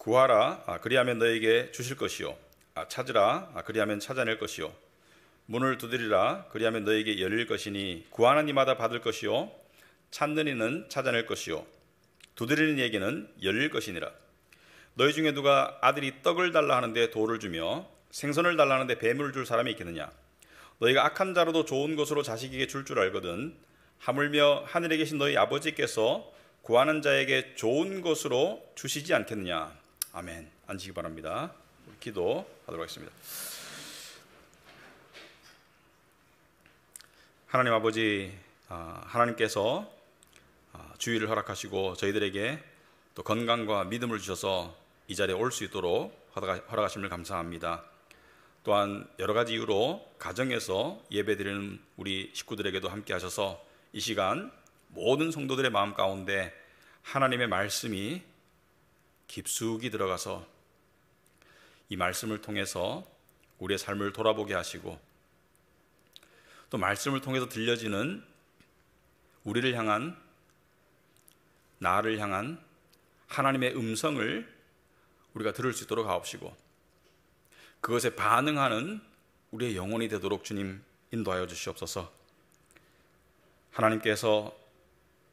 구하라, 그리하면 너에게 주실 것이요. 찾으라, 그리하면 찾아낼 것이요. 문을 두드리라, 그리하면 너에게 열릴 것이니 구하는 이마다 받을 것이요. 찾는 이는 찾아낼 것이요. 두드리는 이에게는 열릴 것이니라. 너희 중에 누가 아들이 떡을 달라 하는데 돌을 주며 생선을 달라 하는데 뱀을 줄 사람이 있겠느냐? 너희가 악한 자로도 좋은 것으로 자식에게 줄 알거든 하물며 하늘에 계신 너희 아버지께서 구하는 자에게 좋은 것으로 주시지 않겠느냐? 아멘. 앉으시기 바랍니다. 기도하도록 하겠습니다. 하나님 아버지, 하나님께서 주의를 허락하시고 저희들에게 또 건강과 믿음을 주셔서 이 자리에 올 수 있도록 허락하심을 감사합니다. 또한 여러 가지 이유로 가정에서 예배드리는 우리 식구들에게도 함께 하셔서 이 시간 모든 성도들의 마음 가운데 하나님의 말씀이 깊숙이 들어가서 이 말씀을 통해서 우리의 삶을 돌아보게 하시고 또 말씀을 통해서 들려지는 우리를 향한, 나를 향한 하나님의 음성을 우리가 들을 수 있도록 하옵시고 그것에 반응하는 우리의 영혼이 되도록 주님 인도하여 주시옵소서. 하나님께서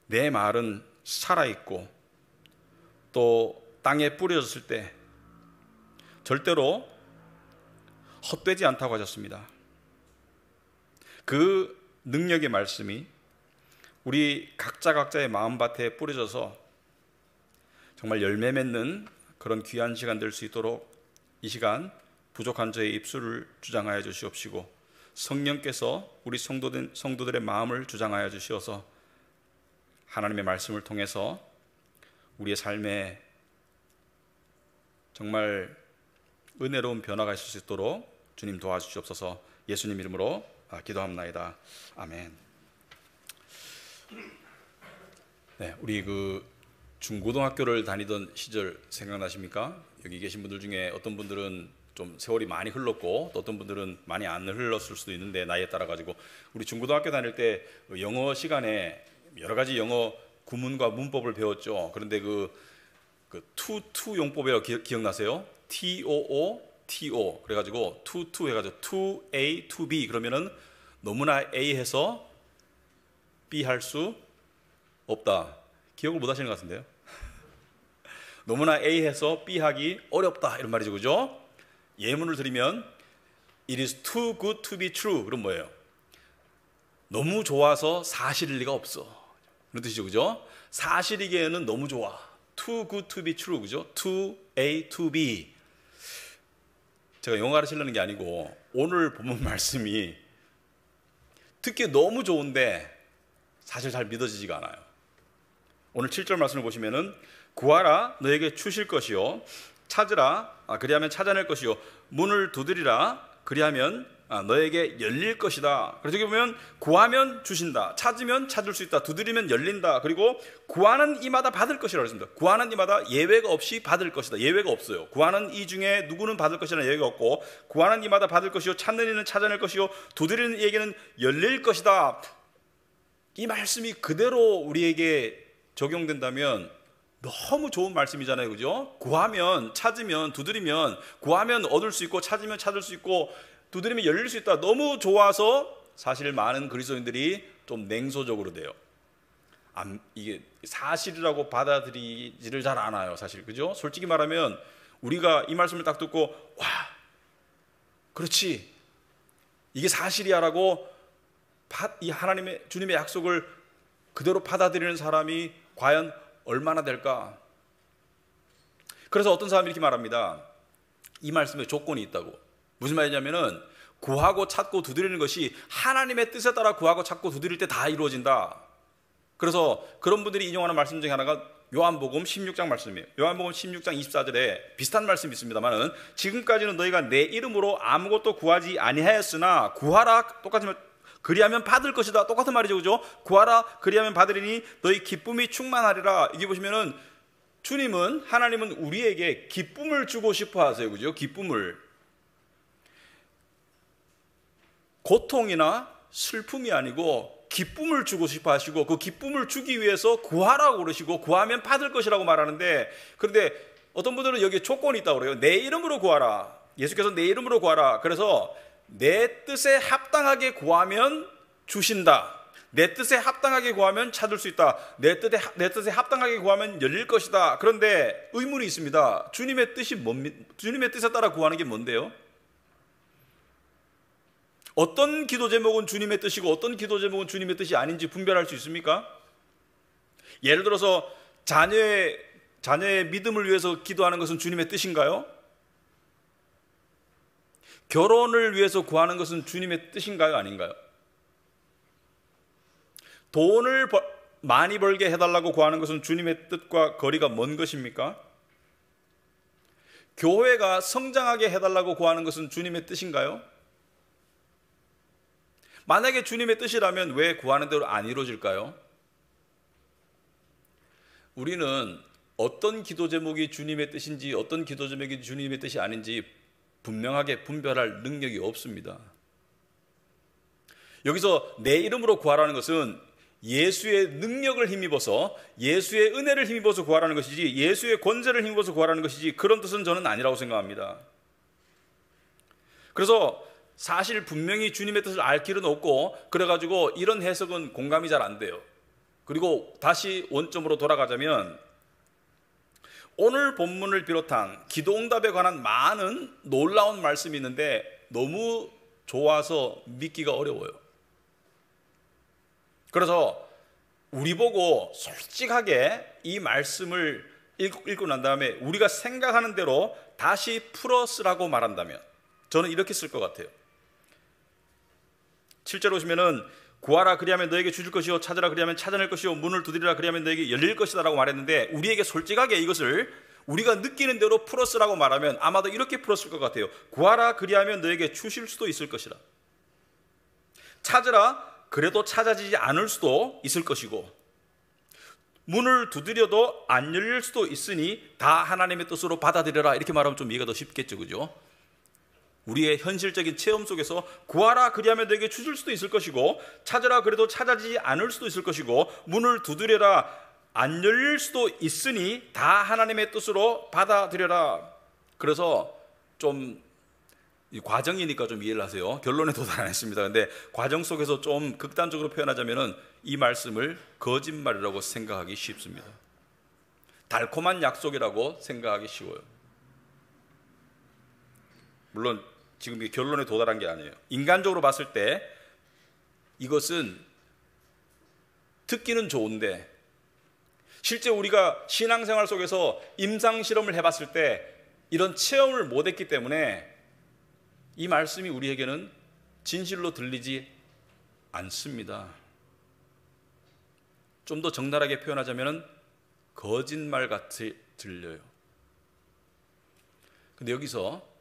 내 말은 살아있고 또 땅에 뿌려졌을 때 절대로 헛되지 않다고 하셨습니다. 그 능력의 말씀이 우리 각자의 마음밭에 뿌려져서 정말 열매 맺는 그런 귀한 시간 될 수 있도록 이 시간 부족한 저의 입술을 주장하여 주시옵시고 성령께서 우리 성도들의 마음을 주장하여 주시어서 하나님의 말씀을 통해서 우리의 삶에 정말 은혜로운 변화가 있을 수 있도록 주님 도와주시옵소서. 예수님 이름으로 기도합나이다. 아멘. 네, 우리 중고등학교를 다니던 시절 생각나십니까? 여기 계신 분들 중에 어떤 분들은 좀 세월이 많이 흘렀고 또 어떤 분들은 많이 안 흘렀을 수도 있는데 나이에 따라 가지고 우리 중고등학교 다닐 때 영어 시간에 여러 가지 영어 구문과 문법을 배웠죠. 그런데 투 용법이라고 기억나세요? TOO 그래가지고 투 해가지고 to A to B 그러면은 너무나 A 해서 B 할 수 없다. 기억을 못 하시는 것 같은데요? 너무나 A 해서 B 하기 어렵다 이런 말이죠, 그죠? 예문을 드리면 It is too good to be true. 그럼 뭐예요? 너무 좋아서 사실일 리가 없어. 그런 뜻이죠, 그죠? 사실이기에는 너무 좋아. Too good to be true, 그죠? To A to B. 제가 영어 가르치려는 게 아니고 오늘 본문 말씀이 듣기 너무 좋은데 사실 잘 믿어지지가 않아요. 오늘 7절 말씀을 보시면은 구하라 너에게 주실 것이요 찾으라 그리하면 찾아낼 것이요 문을 두드리라 그리하면 너에게 열릴 것이다. 그래서 여기 보면 구하면 주신다, 찾으면 찾을 수 있다, 두드리면 열린다, 그리고 구하는 이마다 받을 것이라고 했습니다. 구하는 이마다 예외가 없이 받을 것이다. 예외가 없어요. 구하는 이 중에 누구는 받을 것이라는 예외가 없고 구하는 이마다 받을 것이요 찾는 이는 찾아낼 것이요 두드리는 이에게는 열릴 것이다. 이 말씀이 그대로 우리에게 적용된다면 너무 좋은 말씀이잖아요, 그죠? 구하면 찾으면 두드리면 구하면 얻을 수 있고 찾으면 찾을 수 있고 두드리면 열릴 수 있다. 너무 좋아서 사실 많은 그리스도인들이 좀 냉소적으로 돼요. 이게 사실이라고 받아들이지를 잘 않아요, 사실, 그죠? 솔직히 말하면 우리가 이 말씀을 딱 듣고 와, 그렇지, 이게 사실이야라고 이 하나님의 주님의 약속을 그대로 받아들이는 사람이 과연 얼마나 될까? 그래서 어떤 사람이 이렇게 말합니다. 이 말씀에 조건이 있다고. 무슨 말이냐면은 구하고 찾고 두드리는 것이 하나님의 뜻에 따라 구하고 찾고 두드릴 때 다 이루어진다. 그래서 그런 분들이 인용하는 말씀 중에 하나가 요한복음 16장 말씀이에요. 요한복음 16장 24절에 비슷한 말씀이 있습니다만은 지금까지는 너희가 내 이름으로 아무것도 구하지 아니하였으나 구하라, 똑같은 그리하면 받을 것이다. 똑같은 말이죠, 그죠? 구하라 그리하면 받으리니 너희 기쁨이 충만하리라. 여기 보시면은 주님은, 하나님은 우리에게 기쁨을 주고 싶어 하세요, 그죠? 기쁨을. 고통이나 슬픔이 아니고 기쁨을 주고 싶어 하시고 그 기쁨을 주기 위해서 구하라고 그러시고 구하면 받을 것이라고 말하는데, 그런데 어떤 분들은 여기에 조건이 있다고 그래요. 내 이름으로 구하라. 예수께서 내 이름으로 구하라. 그래서 내 뜻에 합당하게 구하면 주신다. 내 뜻에 합당하게 구하면 찾을 수 있다. 내 뜻에 합당하게 구하면 열릴 것이다. 그런데 의문이 있습니다. 주님의 뜻이 주님의 뜻에 따라 구하는 게 뭔데요? 어떤 기도 제목은 주님의 뜻이고 어떤 기도 제목은 주님의 뜻이 아닌지 분별할 수 있습니까? 예를 들어서 자녀의 믿음을 위해서 기도하는 것은 주님의 뜻인가요? 결혼을 위해서 구하는 것은 주님의 뜻인가요? 아닌가요? 돈을 많이 벌게 해달라고 구하는 것은 주님의 뜻과 거리가 먼 것입니까? 교회가 성장하게 해달라고 구하는 것은 주님의 뜻인가요? 만약에 주님의 뜻이라면 왜 구하는 대로 안 이루어질까요? 우리는 어떤 기도 제목이 주님의 뜻인지 어떤 기도 제목이 주님의 뜻이 아닌지 분명하게 분별할 능력이 없습니다. 여기서 내 이름으로 구하라는 것은 예수의 능력을 힘입어서 예수의 은혜를 힘입어서 구하라는 것이지 예수의 권세를 힘입어서 구하라는 것이지 그런 뜻은 저는 아니라고 생각합니다. 그래서 사실 분명히 주님의 뜻을 알 길은 없고 그래가지고 이런 해석은 공감이 잘 안 돼요. 그리고 다시 원점으로 돌아가자면 오늘 본문을 비롯한 기도응답에 관한 많은 놀라운 말씀이 있는데 너무 좋아서 믿기가 어려워요. 그래서 우리 보고 솔직하게 이 말씀을 읽고 난 다음에 우리가 생각하는 대로 다시 풀어 쓰라고 말한다면 저는 이렇게 쓸 것 같아요. 7절 오시면은 구하라 그리하면 너에게 주실 것이요 찾으라 그리하면 찾아낼 것이요 문을 두드리라 그리하면 너에게 열릴 것이다 라고 말했는데 우리에게 솔직하게 이것을 우리가 느끼는 대로 풀어 쓰라고 말하면 아마도 이렇게 풀었을 것 같아요. 구하라 그리하면 너에게 주실 수도 있을 것이라. 찾으라 그래도 찾아지지 않을 수도 있을 것이고 문을 두드려도 안 열릴 수도 있으니 다 하나님의 뜻으로 받아들여라. 이렇게 말하면 좀 이해가 더 쉽겠죠, 그죠? 우리의 현실적인 체험 속에서 구하라 그리하면 너에게 주실 수도 있을 것이고 찾으라 그래도 찾아지지 않을 수도 있을 것이고 문을 두드려라 안 열릴 수도 있으니 다 하나님의 뜻으로 받아들여라. 그래서 좀 과정이니까 좀 이해를 하세요. 결론에 도달 안 했습니다. 근데 과정 속에서 좀 극단적으로 표현하자면은 이 말씀을 거짓말이라고 생각하기 쉽습니다. 달콤한 약속이라고 생각하기 쉬워요. 물론 지금 이 결론에 도달한 게 아니에요. 인간적으로 봤을 때 이것은 듣기는 좋은데 실제 우리가 신앙생활 속에서 임상실험을 해봤을 때 이런 체험을 못했기 때문에 이 말씀이 우리에게는 진실로 들리지 않습니다. 좀 더 적나라하게 표현하자면 거짓말 같이 들려요. 근데 여기서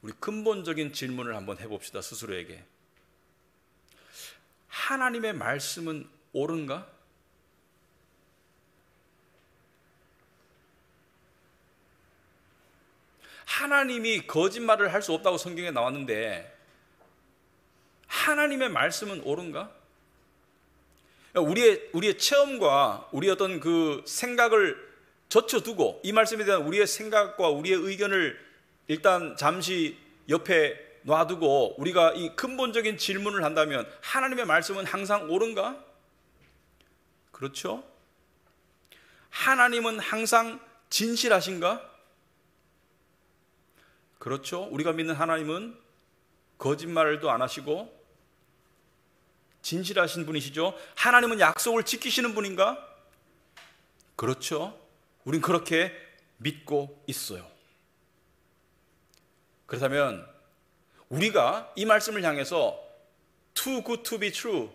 우리 근본적인 질문을 한번 해봅시다. 스스로에게. 하나님의 말씀은 옳은가? 하나님이 거짓말을 할 수 없다고 성경에 나왔는데 하나님의 말씀은 옳은가? 우리의 체험과 우리의 어떤 그 생각을 젖혀두고 이 말씀에 대한 우리의 생각과 우리의 의견을 일단 잠시 옆에 놔두고 우리가 이 근본적인 질문을 한다면 하나님의 말씀은 항상 옳은가? 그렇죠? 하나님은 항상 진실하신가? 그렇죠? 우리가 믿는 하나님은 거짓말도 안 하시고 진실하신 분이시죠? 하나님은 약속을 지키시는 분인가? 그렇죠? 우린 그렇게 믿고 있어요. 그렇다면 우리가 이 말씀을 향해서 too good to be true,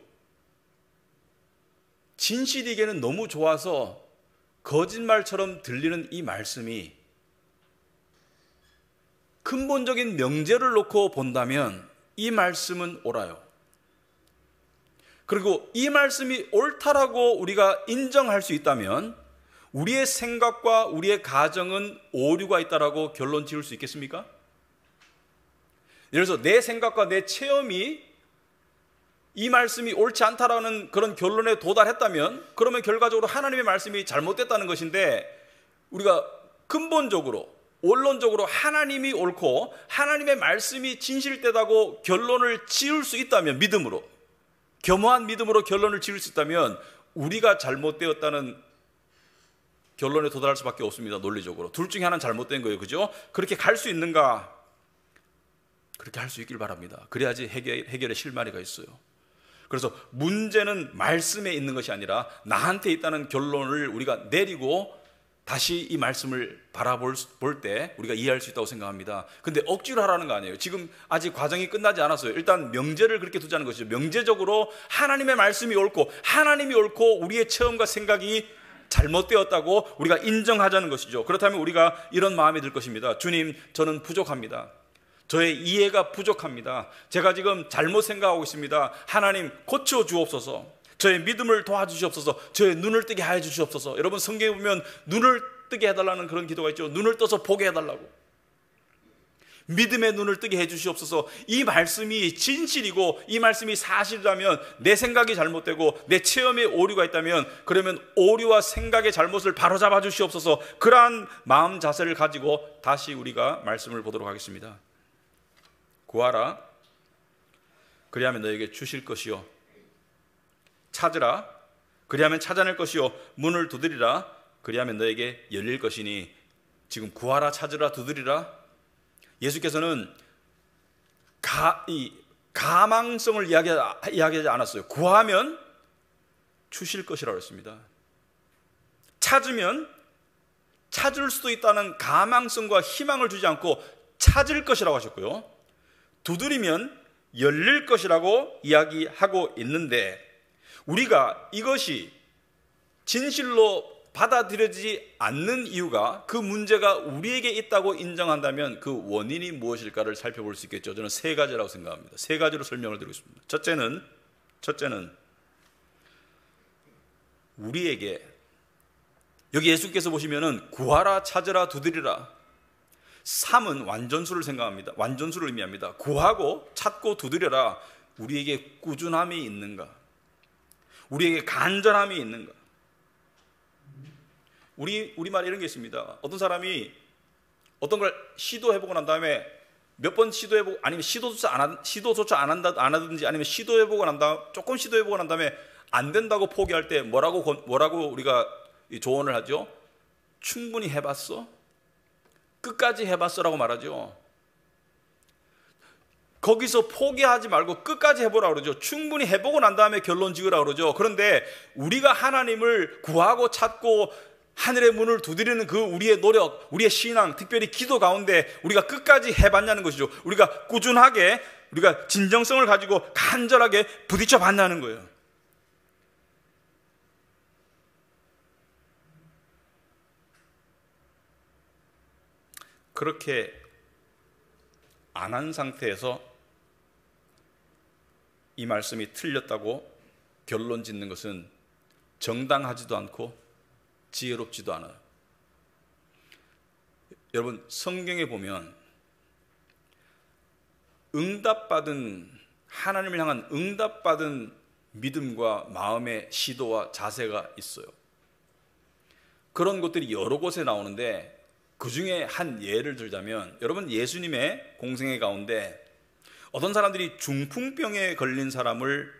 진실이기에는 너무 좋아서 거짓말처럼 들리는 이 말씀이 근본적인 명제를 놓고 본다면 이 말씀은 옳아요. 그리고 이 말씀이 옳다라고 우리가 인정할 수 있다면 우리의 생각과 우리의 가정은 오류가 있다라고 결론 지을 수 있겠습니까? 예를 들어서 내 생각과 내 체험이 이 말씀이 옳지 않다라는 그런 결론에 도달했다면 그러면 결과적으로 하나님의 말씀이 잘못됐다는 것인데 우리가 근본적으로 원론적으로 하나님이 옳고 하나님의 말씀이 진실되다고 결론을 지을 수 있다면, 믿음으로, 겸허한 믿음으로 결론을 지을 수 있다면 우리가 잘못되었다는 결론에 도달할 수밖에 없습니다. 논리적으로 둘 중에 하나는 잘못된 거예요. 그죠? 그렇게 갈 수 있는가? 그렇게 할 수 있길 바랍니다. 그래야지 해결의 실마리가 있어요. 그래서 문제는 말씀에 있는 것이 아니라 나한테 있다는 결론을 우리가 내리고 다시 이 말씀을 바라볼 때 우리가 이해할 수 있다고 생각합니다. 근데 억지로 하라는 거 아니에요. 지금 아직 과정이 끝나지 않았어요. 일단 명제를 그렇게 두자는 것이죠. 명제적으로 하나님의 말씀이 옳고 하나님이 옳고 우리의 체험과 생각이 잘못되었다고 우리가 인정하자는 것이죠. 그렇다면 우리가 이런 마음이 들 것입니다. 주님, 저는 부족합니다. 저의 이해가 부족합니다. 제가 지금 잘못 생각하고 있습니다. 하나님, 고쳐 주옵소서. 저의 믿음을 도와주시옵소서. 저의 눈을 뜨게 해 주시옵소서. 여러분, 성경에 보면 눈을 뜨게 해달라는 그런 기도가 있죠. 눈을 떠서 보게 해달라고. 믿음의 눈을 뜨게 해 주시옵소서. 이 말씀이 진실이고 이 말씀이 사실이라면, 내 생각이 잘못되고 내 체험에 오류가 있다면, 그러면 오류와 생각의 잘못을 바로잡아 주시옵소서. 그러한 마음 자세를 가지고 다시 우리가 말씀을 보도록 하겠습니다. 구하라, 그리하면 너에게 주실 것이요. 찾으라, 그리하면 찾아낼 것이요. 문을 두드리라, 그리하면 너에게 열릴 것이니. 지금 구하라, 찾으라, 두드리라, 예수께서는 가망성을 이야기하지 않았어요. 구하면 주실 것이라고 했습니다. 찾으면 찾을 수도 있다는 가망성과 희망을 주지 않고 찾을 것이라고 하셨고요. 두드리면 열릴 것이라고 이야기하고 있는데, 우리가 이것이 진실로 받아들여지지 않는 이유가, 그 문제가 우리에게 있다고 인정한다면 그 원인이 무엇일까를 살펴볼 수 있겠죠. 저는 세 가지라고 생각합니다. 세 가지로 설명을 드리고 있습니다. 첫째는 우리에게, 여기 예수께서 보시면은 구하라, 찾으라, 두드리라, 3은 완전수를 생각합니다. 완전수를 의미합니다. 구하고 찾고 두드려라. 우리에게 꾸준함이 있는가? 우리에게 간절함이 있는가? 우리말에 이런 게 있습니다. 어떤 사람이 어떤 걸 시도해보고 난 다음에 몇 번 시도해보고, 아니면 시도조차 안 하든지, 아니면 시도해보고 난 다음에, 조금 시도해보고 난 다음에 안 된다고 포기할 때 뭐라고 우리가 조언을 하죠? 충분히 해봤어? 끝까지 해봤어라고 말하죠. 거기서 포기하지 말고 끝까지 해보라고 그러죠. 충분히 해보고 난 다음에 결론 지으라고 그러죠. 그런데 우리가 하나님을 구하고 찾고 하늘의 문을 두드리는 그 우리의 노력, 우리의 신앙, 특별히 기도 가운데 우리가 끝까지 해봤냐는 것이죠. 우리가 꾸준하게, 우리가 진정성을 가지고 간절하게 부딪혀 봤냐는 거예요. 그렇게 안 한 상태에서 이 말씀이 틀렸다고 결론 짓는 것은 정당하지도 않고 지혜롭지도 않아요. 여러분, 성경에 보면 하나님을 향한 응답받은 믿음과 마음의 시도와 자세가 있어요. 그런 것들이 여러 곳에 나오는데, 그 중에 한 예를 들자면, 여러분, 예수님의 공생애 가운데 어떤 사람들이 중풍병에 걸린 사람을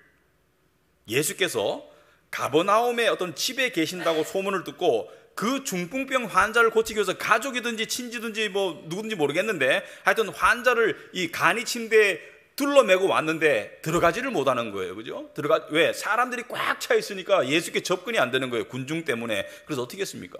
예수께서 가버나움의 어떤 집에 계신다고 소문을 듣고, 그 중풍병 환자를 고치기 위해서 가족이든지 친지든지 뭐 누군지 모르겠는데, 하여튼 환자를 이 간이 침대에 둘러매고 왔는데 들어가지를 못하는 거예요. 그죠? 왜? 사람들이 꽉 차 있으니까 예수께 접근이 안 되는 거예요. 군중 때문에. 그래서 어떻게 했습니까?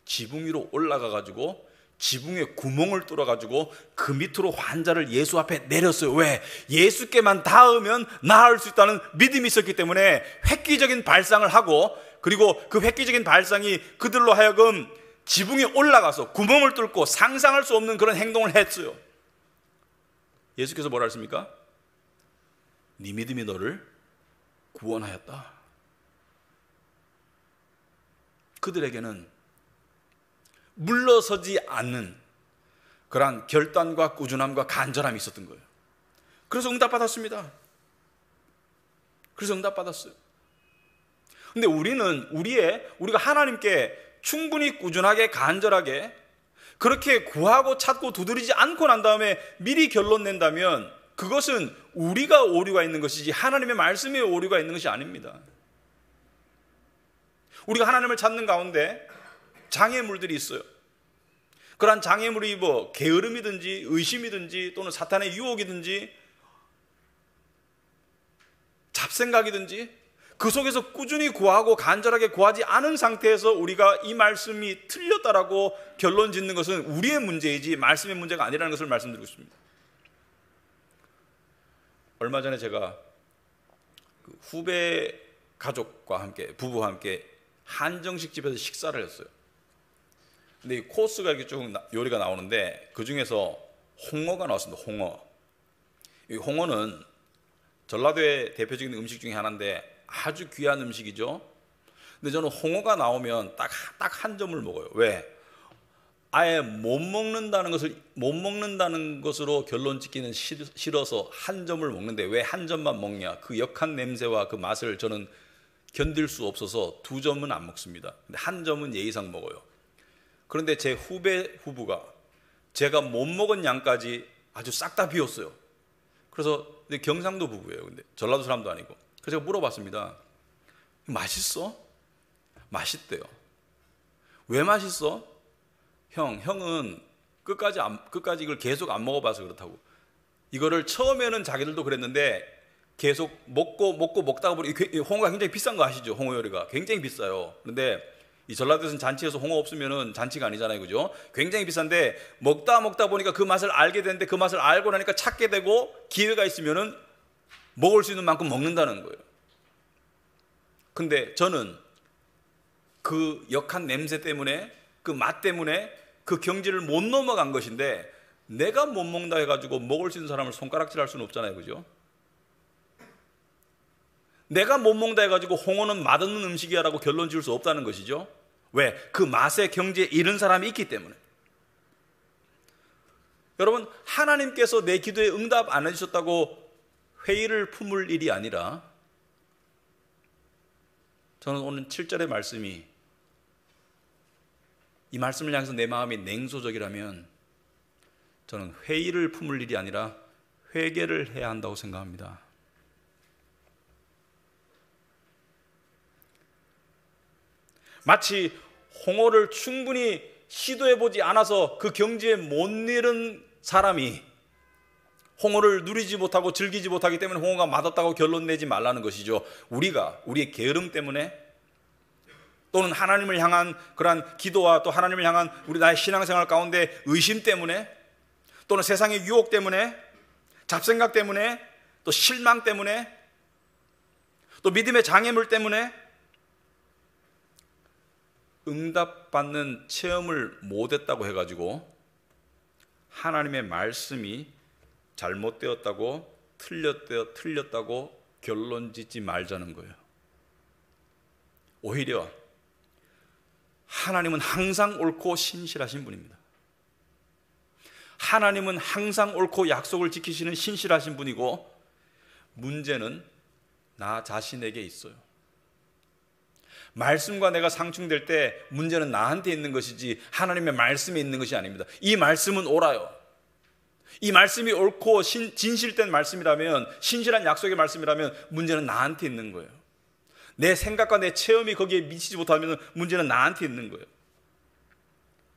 지붕 위로 올라가 가지고 지붕에 구멍을 뚫어 가지고 그 밑으로 환자를 예수 앞에 내렸어요. 왜? 예수께만 닿으면 나을 수 있다는 믿음이 있었기 때문에 획기적인 발상을 하고, 그리고 그 획기적인 발상이 그들로 하여금 지붕에 올라가서 구멍을 뚫고 상상할 수 없는 그런 행동을 했어요. 예수께서 뭐라 했습니까? 네 믿음이 너를 구원하였다. 그들에게는 물러서지 않는 그러한 결단과 꾸준함과 간절함이 있었던 거예요. 그래서 응답받았습니다. 그래서 응답받았어요. 근데 우리는 우리가 하나님께 충분히 꾸준하게 간절하게 그렇게 구하고 찾고 두드리지 않고 난 다음에 미리 결론 낸다면 그것은 우리가 오류가 있는 것이지 하나님의 말씀에 오류가 있는 것이 아닙니다. 우리가 하나님을 찾는 가운데 장애물들이 있어요. 그러한 장애물이 뭐 게으름이든지 의심이든지 또는 사탄의 유혹이든지 잡생각이든지 그 속에서 꾸준히 구하고 간절하게 구하지 않은 상태에서 우리가 이 말씀이 틀렸다라고 결론 짓는 것은 우리의 문제이지 말씀의 문제가 아니라는 것을 말씀드리고 있습니다. 얼마 전에 제가 후배 가족과 함께 부부와 함께 한정식 집에서 식사를 했어요. 근데 이 코스가 이렇게 쭉 요리가 나오는데 그 중에서 홍어가 나왔습니다. 홍어. 이 홍어는 전라도의 대표적인 음식 중에 하나인데 아주 귀한 음식이죠. 근데 저는 홍어가 나오면 딱 한 점을 먹어요. 왜? 아예 못 먹는다는 것으로 결론 짓기는 싫어서 한 점을 먹는데 왜 한 점만 먹냐? 그 역한 냄새와 그 맛을 저는 견딜 수 없어서 두 점은 안 먹습니다. 근데 한 점은 예의상 먹어요. 그런데 제 후부가 제가 못 먹은 양까지 아주 싹 다 비웠어요. 그래서 근데 경상도 부부예요. 근데 전라도 사람도 아니고. 그래서 제가 물어봤습니다. 맛있어? 맛있대요. 왜 맛있어? 형은 끝까지 이걸 계속 안 먹어봐서 그렇다고. 이거를 처음에는 자기들도 그랬는데 계속 먹다가 보니 홍어가 굉장히 비싼 거 아시죠? 홍어 요리가 굉장히 비싸요. 그런데 이 전라도에서는 잔치에서 홍어 없으면은 잔치가 아니잖아요, 그죠? 굉장히 비싼데 먹다 보니까 그 맛을 알게 되는데 그 맛을 알고 나니까 찾게 되고 기회가 있으면은 먹을 수 있는 만큼 먹는다는 거예요. 근데 저는 그 역한 냄새 때문에 그 맛 때문에 그 경지를 못 넘어간 것인데 내가 못 먹는다 해가지고 먹을 수 있는 사람을 손가락질할 수는 없잖아요, 그죠? 내가 못 먹는다 해가지고 홍어는 맛없는 음식이야라고 결론 지을 수 없다는 것이죠. 왜? 그 맛의 경지에 이른 사람이 있기 때문에. 여러분, 하나님께서 내 기도에 응답 안 해주셨다고 회의를 품을 일이 아니라 저는 오늘 7절의 말씀이 이 말씀을 향해서 내 마음이 냉소적이라면 저는 회의를 품을 일이 아니라 회개를 해야 한다고 생각합니다. 마치 홍어를 충분히 시도해보지 않아서 그 경지에 못 이른 사람이 홍어를 누리지 못하고 즐기지 못하기 때문에 홍어가 맛없다고 결론 내지 말라는 것이죠. 우리의 게으름 때문에 또는 하나님을 향한 그러한 기도와 또 하나님을 향한 나의 신앙생활 가운데 의심 때문에 또는 세상의 유혹 때문에 잡생각 때문에 또 실망 때문에 또 믿음의 장애물 때문에 응답받는 체험을 못했다고 해가지고 하나님의 말씀이 잘못되었다고 틀렸다고 결론 짓지 말자는 거예요. 오히려 하나님은 항상 옳고 신실하신 분입니다. 하나님은 항상 옳고 약속을 지키시는 신실하신 분이고 문제는 나 자신에게 있어요. 말씀과 내가 상충될 때 문제는 나한테 있는 것이지 하나님의 말씀에 있는 것이 아닙니다. 이 말씀은 옳아요. 이 말씀이 옳고 진실된 말씀이라면, 신실한 약속의 말씀이라면 문제는 나한테 있는 거예요. 내 생각과 내 체험이 거기에 미치지 못하면 문제는 나한테 있는 거예요.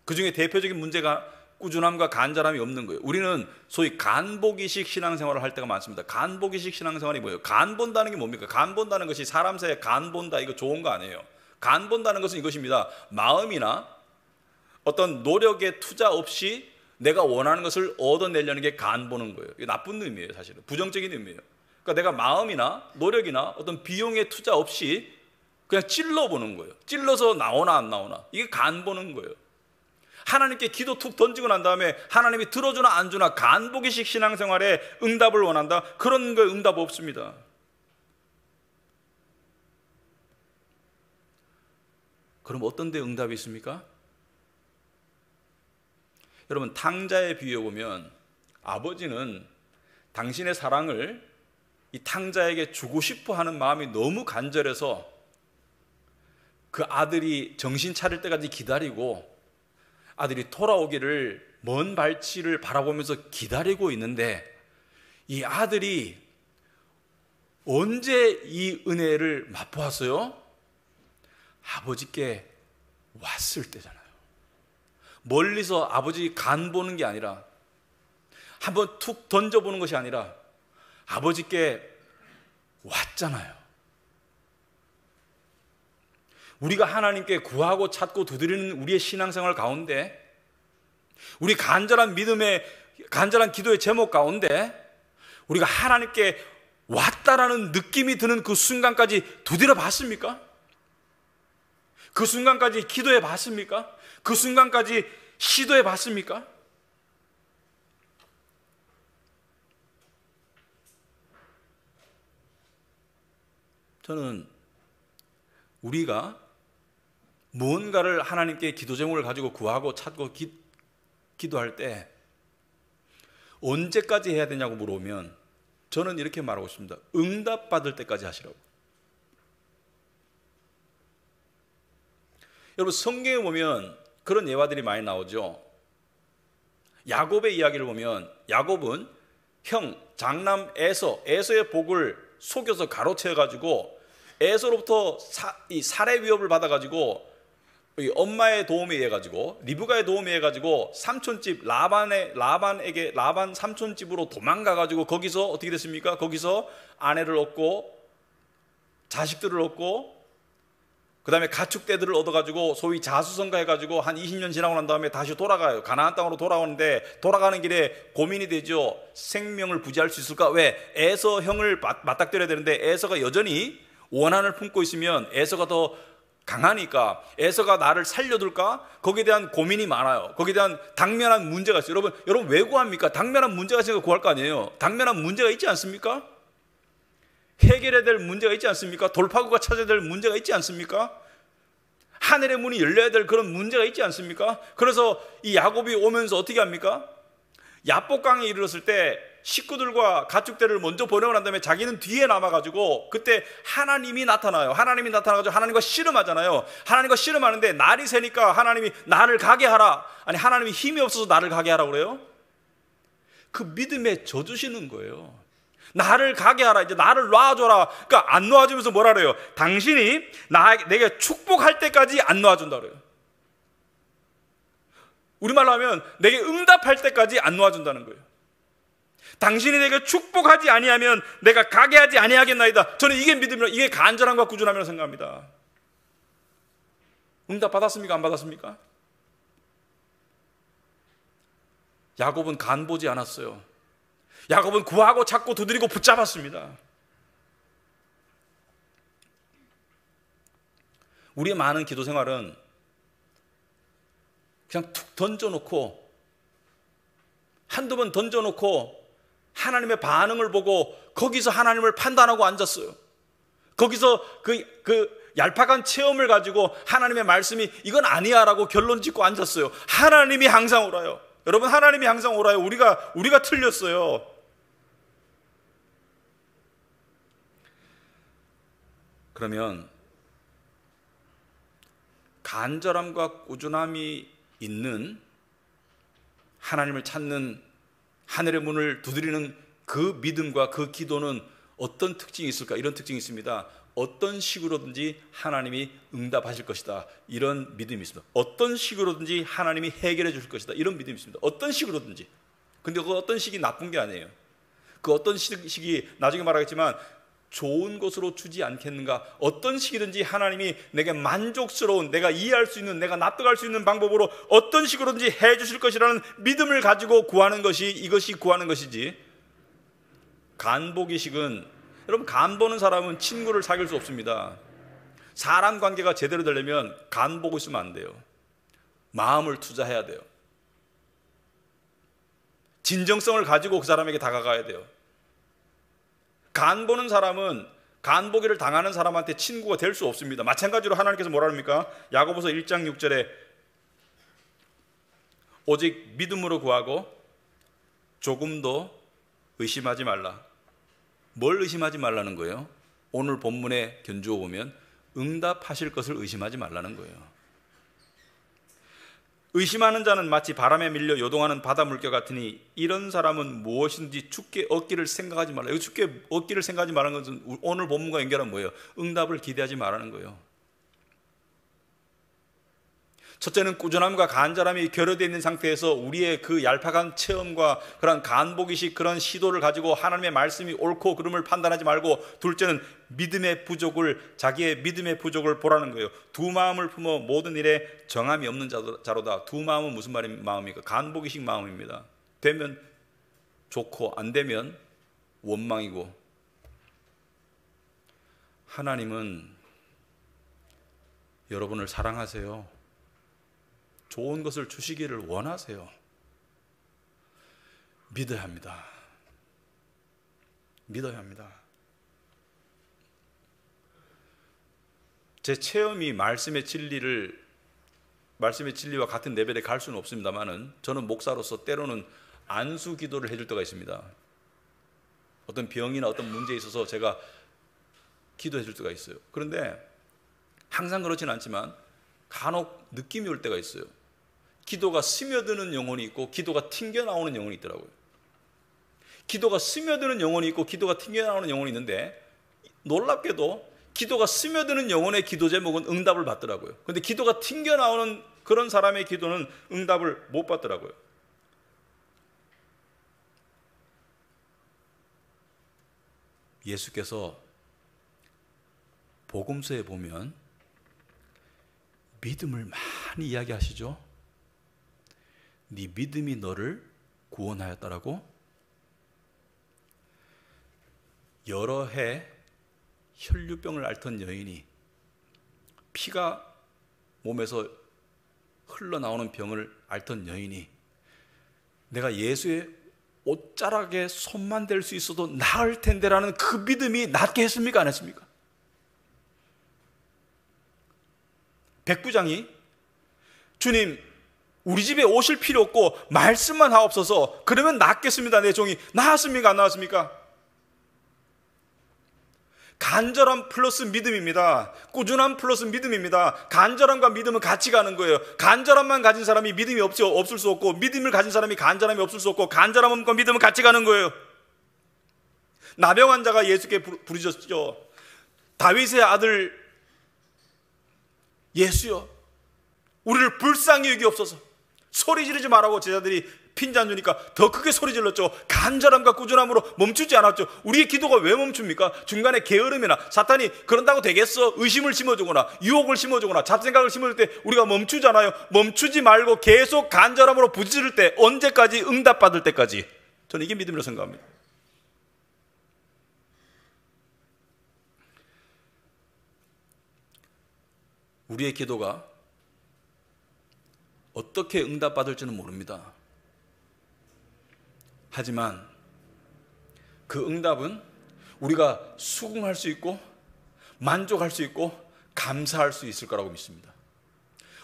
그 중에 대표적인 문제가 꾸준함과 간절함이 없는 거예요. 우리는 소위 간보기식 신앙생활을 할 때가 많습니다. 간보기식 신앙생활이 뭐예요? 간 본다는 게 뭡니까? 간 본다는 것이 사람 사이에 간 본다, 이거 좋은 거 아니에요. 간 본다는 것은 이것입니다. 마음이나 어떤 노력의 투자 없이 내가 원하는 것을 얻어내려는 게 간 보는 거예요. 이게 나쁜 의미예요, 사실은. 부정적인 의미예요. 그러니까 내가 마음이나 노력이나 어떤 비용의 투자 없이 그냥 찔러보는 거예요. 찔러서 나오나 안 나오나. 이게 간 보는 거예요. 하나님께 기도 툭 던지고 난 다음에 하나님이 들어주나 안 주나 간보기식 신앙생활에 응답을 원한다. 그런 거에 응답 없습니다. 그럼 어떤 데 응답이 있습니까? 여러분, 탕자의 비유에 보면 아버지는 당신의 사랑을 이 탕자에게 주고 싶어 하는 마음이 너무 간절해서 그 아들이 정신 차릴 때까지 기다리고 아들이 돌아오기를 먼 발치를 바라보면서 기다리고 있는데 이 아들이 언제 이 은혜를 맛보았어요? 아버지께 왔을 때잖아요. 멀리서 아버지 간 보는 게 아니라 한번 툭 던져보는 것이 아니라 아버지께 왔잖아요. 우리가 하나님께 구하고 찾고 두드리는 우리의 신앙생활 가운데, 우리 간절한 믿음의 간절한 기도의 제목 가운데 우리가 하나님께 왔다라는 느낌이 드는 그 순간까지 두드려 봤습니까? 그 순간까지 기도해 봤습니까? 그 순간까지 시도해 봤습니까? 저는 우리가 무언가를 하나님께 기도 제목을 가지고 구하고 찾고 기도할 때 언제까지 해야 되냐고 물어보면 저는 이렇게 말하고 싶습니다. 응답받을 때까지 하시라고. 여러분, 성경에 보면 그런 예화들이 많이 나오죠. 야곱의 이야기를 보면 야곱은 형 장남 에서의 복을 속여서 가로채가지고 에서로부터 살해 위협을 받아가지고 엄마의 도움에 의해 가지고 리브가의 도움에 의해 가지고 삼촌집 라반 삼촌집으로 도망가 가지고 거기서 어떻게 됐습니까? 거기서 아내를 얻고 자식들을 얻고 그다음에 가축대들을 얻어 가지고 소위 자수성가 해 가지고 한 20년 지나고 난 다음에 다시 돌아가요. 가나안 땅으로 돌아오는데 돌아가는 길에 고민이 되죠. 생명을 부지할 수 있을까? 왜? 에서 형을 맞닥뜨려야 되는데 에서가 여전히 원한을 품고 있으면 에서가 더 강하니까 에서가 나를 살려둘까? 거기에 대한 고민이 많아요. 거기에 대한 당면한 문제가 있어요. 여러분 왜 구합니까? 당면한 문제가 있으니까 구할 거 아니에요. 당면한 문제가 있지 않습니까? 해결해야 될 문제가 있지 않습니까? 돌파구가 찾아야 될 문제가 있지 않습니까? 하늘의 문이 열려야 될 그런 문제가 있지 않습니까? 그래서 이 야곱이 오면서 어떻게 합니까? 야복강에 이르렀을 때 식구들과 가축들을 먼저 보내고 난 다음에 자기는 뒤에 남아가지고 그때 하나님이 나타나요. 하나님이 나타나가지고 하나님과 씨름하잖아요. 하나님과 씨름하는데 날이 새니까 하나님이 나를 가게 하라. 아니, 하나님이 힘이 없어서 나를 가게 하라고 그래요? 그 믿음에 져주시는 거예요. 나를 가게 하라. 이제 나를 놔줘라. 그러니까 안 놔주면서 뭐라 그래요? 당신이 내게 축복할 때까지 안 놔준다 그래요. 우리말로 하면 내게 응답할 때까지 안 놔준다는 거예요. 당신이 내게 축복하지 아니하면 내가 가게 하지 아니하겠나이다. 저는 이게 믿음이라, 이게 간절함과 꾸준함이라고 생각합니다. 응답 받았습니까? 안 받았습니까? 야곱은 간 보지 않았어요. 야곱은 구하고 찾고 두드리고 붙잡았습니다. 우리의 많은 기도 생활은 그냥 툭 던져놓고 한두 번 던져놓고 하나님의 반응을 보고 거기서 하나님을 판단하고 앉았어요. 거기서 그 얄팍한 체험을 가지고 하나님의 말씀이 이건 아니야 라고 결론 짓고 앉았어요. 하나님이 항상 옳아요. 여러분, 하나님이 항상 옳아요. 우리가 틀렸어요. 그러면 간절함과 꾸준함이 있는 하나님을 찾는 하늘의 문을 두드리는 그 믿음과 그 기도는 어떤 특징이 있을까? 이런 특징이 있습니다. 어떤 식으로든지 하나님이 응답하실 것이다. 이런 믿음이 있습니다. 어떤 식으로든지 하나님이 해결해 주실 것이다. 이런 믿음이 있습니다. 어떤 식으로든지. 근데 그 어떤 식이 나쁜 게 아니에요. 그 어떤 식이 나중에 말하겠지만 좋은 것으로 주지 않겠는가? 어떤 식이든지 하나님이 내게 만족스러운, 내가 이해할 수 있는, 내가 납득할 수 있는 방법으로 어떤 식으로든지 해 주실 것이라는 믿음을 가지고 구하는 것이, 이것이 구하는 것이지. 간보기식은, 여러분, 간보는 사람은 친구를 사귈 수 없습니다. 사람 관계가 제대로 되려면 간보고 있으면 안 돼요. 마음을 투자해야 돼요. 진정성을 가지고 그 사람에게 다가가야 돼요. 간보는 사람은 간보기를 당하는 사람한테 친구가 될 수 없습니다. 마찬가지로 하나님께서 뭐라 합니까? 야고보서 1장 6절에 오직 믿음으로 구하고 조금도 의심하지 말라. 뭘 의심하지 말라는 거예요? 오늘 본문에 견주어 보면 응답하실 것을 의심하지 말라는 거예요. 의심하는 자는 마치 바람에 밀려 요동하는 바다 물결 같으니 이런 사람은 무엇인지 죽게 얻기를 생각하지 말라. 여기 죽게 얻기를 생각하지 말라는 것은 오늘 본문과 연결한 뭐예요? 응답을 기대하지 말라는 거예요. 첫째는 꾸준함과 간절함이 결여되어 있는 상태에서 우리의 그 얄팍한 체험과 그런 간보기식 그런 시도를 가지고 하나님의 말씀이 옳고 그름을 판단하지 말고, 둘째는 믿음의 부족을, 자기의 믿음의 부족을 보라는 거예요. 두 마음을 품어 모든 일에 정함이 없는 자로다. 두 마음은 무슨 마음입니까? 간보기식 마음입니다. 되면 좋고 안 되면 원망이고. 하나님은 여러분을 사랑하세요. 좋은 것을 주시기를 원하세요. 믿어야 합니다. 믿어야 합니다. 제 체험이 말씀의 진리와 같은 레벨에 갈 수는 없습니다만은, 저는 목사로서 때로는 안수 기도를 해줄 때가 있습니다. 어떤 병이나 어떤 문제에 있어서 제가 기도해 줄 때가 있어요. 그런데 항상 그렇지는 않지만 간혹 느낌이 올 때가 있어요. 기도가 스며드는 영혼이 있고 기도가 튕겨나오는 영혼이 있더라고요. 기도가 스며드는 영혼이 있고 기도가 튕겨나오는 영혼이 있는데, 놀랍게도 기도가 스며드는 영혼의 기도 제목은 응답을 받더라고요. 그런데 기도가 튕겨나오는 그런 사람의 기도는 응답을 못 받더라고요. 예수께서 복음서에 보면 믿음을 많이 이야기하시죠. 네 믿음이 너를 구원하였다라고. 여러 해 혈류병을 앓던 여인이, 피가 몸에서 흘러나오는 병을 앓던 여인이, 내가 예수의 옷자락에 손만 댈 수 있어도 나을 텐데라는 그 믿음이 낫게 했습니까? 안 했습니까? 백부장이, 주님 우리 집에 오실 필요 없고 말씀만 하옵소서, 그러면 낫겠습니다. 내 종이. 나았습니까? 안 나았습니까? 간절함 플러스 믿음입니다. 꾸준함 플러스 믿음입니다. 간절함과 믿음은 같이 가는 거예요. 간절함만 가진 사람이 믿음이 없을 수 없고, 믿음을 가진 사람이 간절함이 없을 수 없고, 간절함과 믿음은 같이 가는 거예요. 나병 환자가 예수께 부르짖었죠. 다윗의 아들 예수여, 우리를 불쌍히 여기옵소서. 소리 지르지 말라고 제자들이 핀잔 주니까 더 크게 소리 질렀죠. 간절함과 꾸준함으로 멈추지 않았죠. 우리의 기도가 왜 멈춥니까? 중간에 게으름이나 사탄이 그런다고 되겠어? 의심을 심어주거나 유혹을 심어주거나 잡생각을 심어줄 때 우리가 멈추잖아요. 멈추지 말고 계속 간절함으로 부지를 때, 언제까지? 응답받을 때까지. 저는 이게 믿음이라고 생각합니다. 우리의 기도가 어떻게 응답받을지는 모릅니다. 하지만 그 응답은 우리가 수긍할 수 있고 만족할 수 있고 감사할 수 있을 거라고 믿습니다.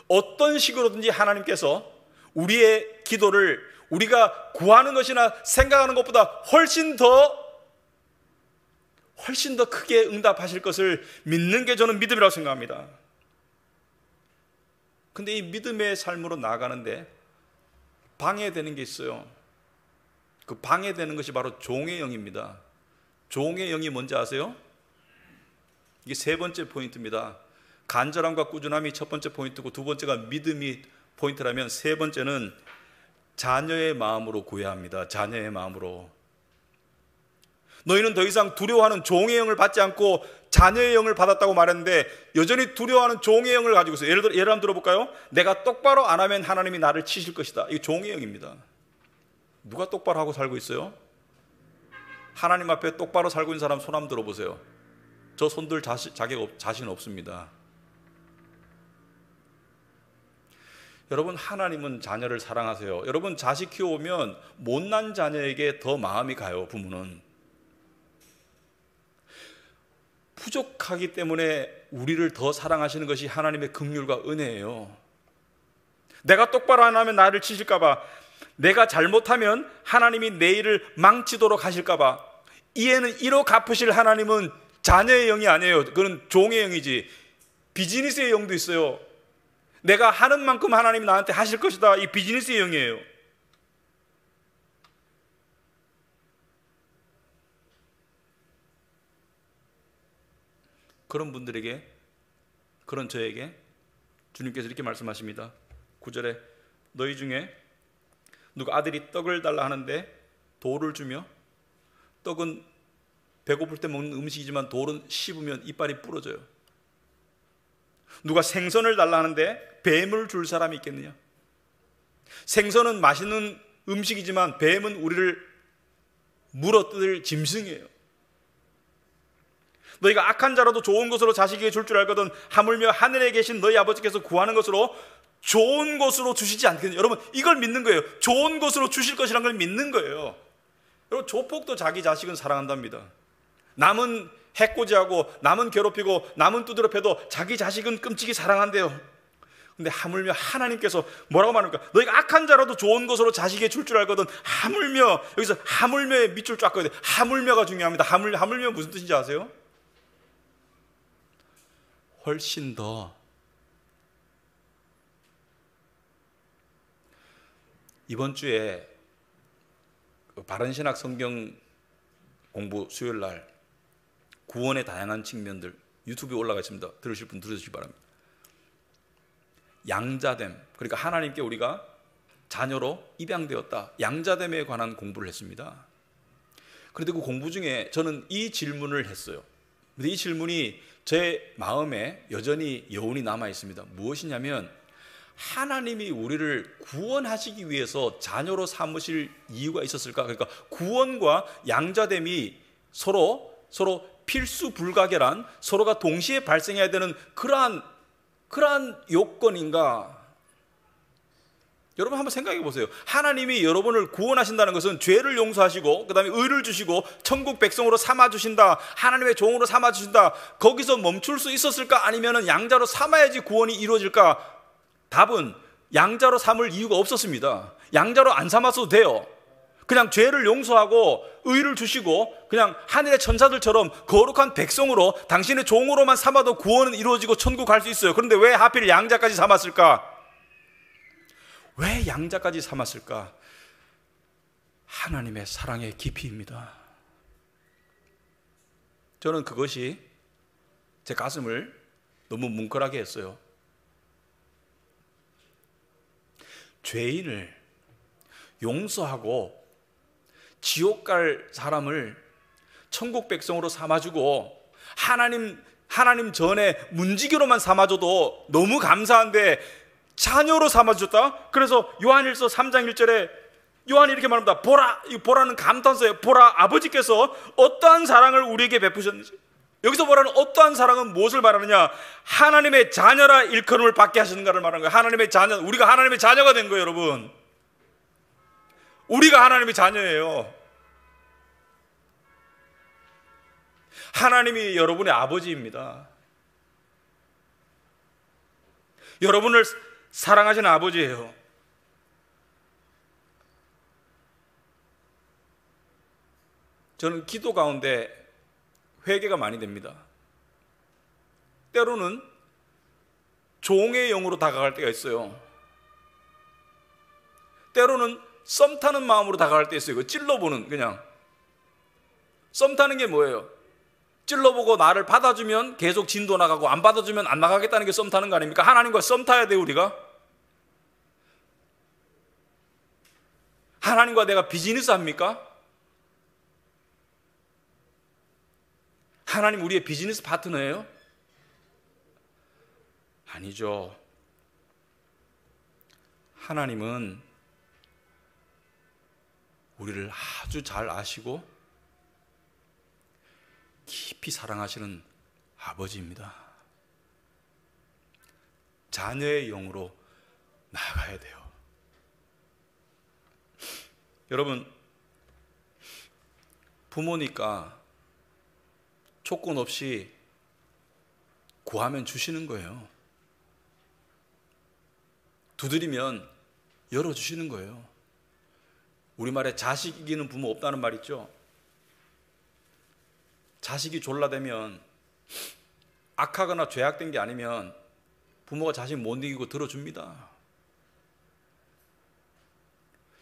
어떤 식으로든지 하나님께서 우리의 기도를 우리가 구하는 것이나 생각하는 것보다 훨씬 더 크게 응답하실 것을 믿는 게 저는 믿음이라고 생각합니다. 근데 이 믿음의 삶으로 나아가는데 방해되는 게 있어요. 그 방해되는 것이 바로 종의 영입니다. 종의 영이 뭔지 아세요? 이게 세 번째 포인트입니다. 간절함과 꾸준함이 첫 번째 포인트고, 두 번째가 믿음이 포인트라면, 세 번째는 자녀의 마음으로 구해야 합니다. 자녀의 마음으로. 너희는 더 이상 두려워하는 종의 영을 받지 않고 자녀의 영을 받았다고 말했는데, 여전히 두려워하는 종의 영을 가지고 있어요. 예를 한번 들어볼까요? 내가 똑바로 안 하면 하나님이 나를 치실 것이다. 이게 종의 영입니다. 누가 똑바로 하고 살고 있어요? 하나님 앞에 똑바로 살고 있는 사람 손 한번 들어보세요. 저 손들 자신 없습니다. 여러분, 하나님은 자녀를 사랑하세요. 여러분, 자식 키워오면 못난 자녀에게 더 마음이 가요. 부모는 부족하기 때문에 우리를 더 사랑하시는 것이 하나님의 긍휼과 은혜예요. 내가 똑바로 안 하면 나를 치실까 봐, 내가 잘못하면 하나님이 내 일을 망치도록 하실까 봐, 이에는 이로 갚으실 하나님은 자녀의 영이 아니에요. 그건 종의 영이지. 비즈니스의 영도 있어요. 내가 하는 만큼 하나님이 나한테 하실 것이다. 이 비즈니스의 영이에요. 그런 분들에게, 그런 저에게 주님께서 이렇게 말씀하십니다. 9절에 너희 중에 누가 아들이 떡을 달라 하는데 돌을 주며, 떡은 배고플 때 먹는 음식이지만 돌은 씹으면 이빨이 부러져요. 누가 생선을 달라 하는데 뱀을 줄 사람이 있겠느냐? 생선은 맛있는 음식이지만 뱀은 우리를 물어뜯을 짐승이에요. 너희가 악한 자라도 좋은 것으로 자식에게 줄 줄 알거든 하물며 하늘에 계신 너희 아버지께서 구하는 것으로 좋은 것으로 주시지 않겠느냐? 여러분, 이걸 믿는 거예요. 좋은 것으로 주실 것이라는 걸 믿는 거예요. 여러분, 조폭도 자기 자식은 사랑한답니다. 남은 해코지하고 남은 괴롭히고 남은 두드려 패도 자기 자식은 끔찍이 사랑한대요. 근데 하물며 하나님께서 뭐라고 말합니까? 너희가 악한 자라도 좋은 것으로 자식에게 줄 줄 알거든 하물며, 여기서 하물며에 밑줄 쫙 그어야 돼요. 하물며가 중요합니다. 하물며 무슨 뜻인지 아세요? 훨씬 더. 이번 주에 바른신학 성경 공부 수요일 날 구원의 다양한 측면들 유튜브에 올라가 있습니다. 들으실 분 들으시기 바랍니다. 양자됨, 그러니까 하나님께 우리가 자녀로 입양되었다, 양자됨에 관한 공부를 했습니다. 그런데 그 공부 중에 저는 이 질문을 했어요. 근데 이 질문이 제 마음에 여전히 여운이 남아 있습니다. 무엇이냐면, 하나님이 우리를 구원하시기 위해서 자녀로 삼으실 이유가 있었을까? 그러니까 구원과 양자됨이 서로 필수 불가결한, 서로가 동시에 발생해야 되는 그러한 요건인가? 여러분 한번 생각해 보세요. 하나님이 여러분을 구원하신다는 것은 죄를 용서하시고 그 다음에 의를 주시고 천국 백성으로 삼아주신다, 하나님의 종으로 삼아주신다. 거기서 멈출 수 있었을까? 아니면 양자로 삼아야지 구원이 이루어질까? 답은 양자로 삼을 이유가 없었습니다. 양자로 안 삼았어도 돼요. 그냥 죄를 용서하고 의를 주시고 그냥 하늘의 천사들처럼 거룩한 백성으로 당신의 종으로만 삼아도 구원은 이루어지고 천국 갈 수 있어요. 그런데 왜 하필 양자까지 삼았을까? 왜 양자까지 삼았을까? 하나님의 사랑의 깊이입니다. 저는 그것이 제 가슴을 너무 뭉클하게 했어요. 죄인을 용서하고 지옥 갈 사람을 천국 백성으로 삼아주고 하나님 전에 문지기로만 삼아줘도 너무 감사한데 자녀로 삼아주셨다? 그래서 요한일서 3장 1절에 요한이 이렇게 말합니다. 보라, 이 보라는 감탄사예요. 보라, 아버지께서 어떠한 사랑을 우리에게 베푸셨는지. 여기서 보라는 어떠한 사랑은 무엇을 말하느냐? 하나님의 자녀라 일컬음을 받게 하시는가를 말하는 거예요. 하나님의 자녀, 우리가 하나님의 자녀가 된 거예요, 여러분. 우리가 하나님의 자녀예요. 하나님이 여러분의 아버지입니다. 여러분을 사랑하시는 아버지예요. 저는 기도 가운데 회개가 많이 됩니다. 때로는 종의 영으로 다가갈 때가 있어요. 때로는 썸 타는 마음으로 다가갈 때 있어요. 찔러보는, 그냥 썸 타는 게 뭐예요? 찔러보고 나를 받아주면 계속 진도 나가고 안 받아주면 안 나가겠다는 게 썸 타는 거 아닙니까? 하나님과 썸 타야 돼요, 우리가. 하나님과 내가 비즈니스 합니까? 하나님 우리의 비즈니스 파트너예요? 아니죠. 하나님은 우리를 아주 잘 아시고 깊이 사랑하시는 아버지입니다. 자녀의 영으로 나아가야 돼요. 여러분, 부모니까 조건 없이 구하면 주시는 거예요. 두드리면 열어주시는 거예요. 우리말에 자식 이기는 부모 없다는 말 있죠. 자식이 졸라대면 악하거나 죄악된 게 아니면 부모가 자식 못 이기고 들어줍니다.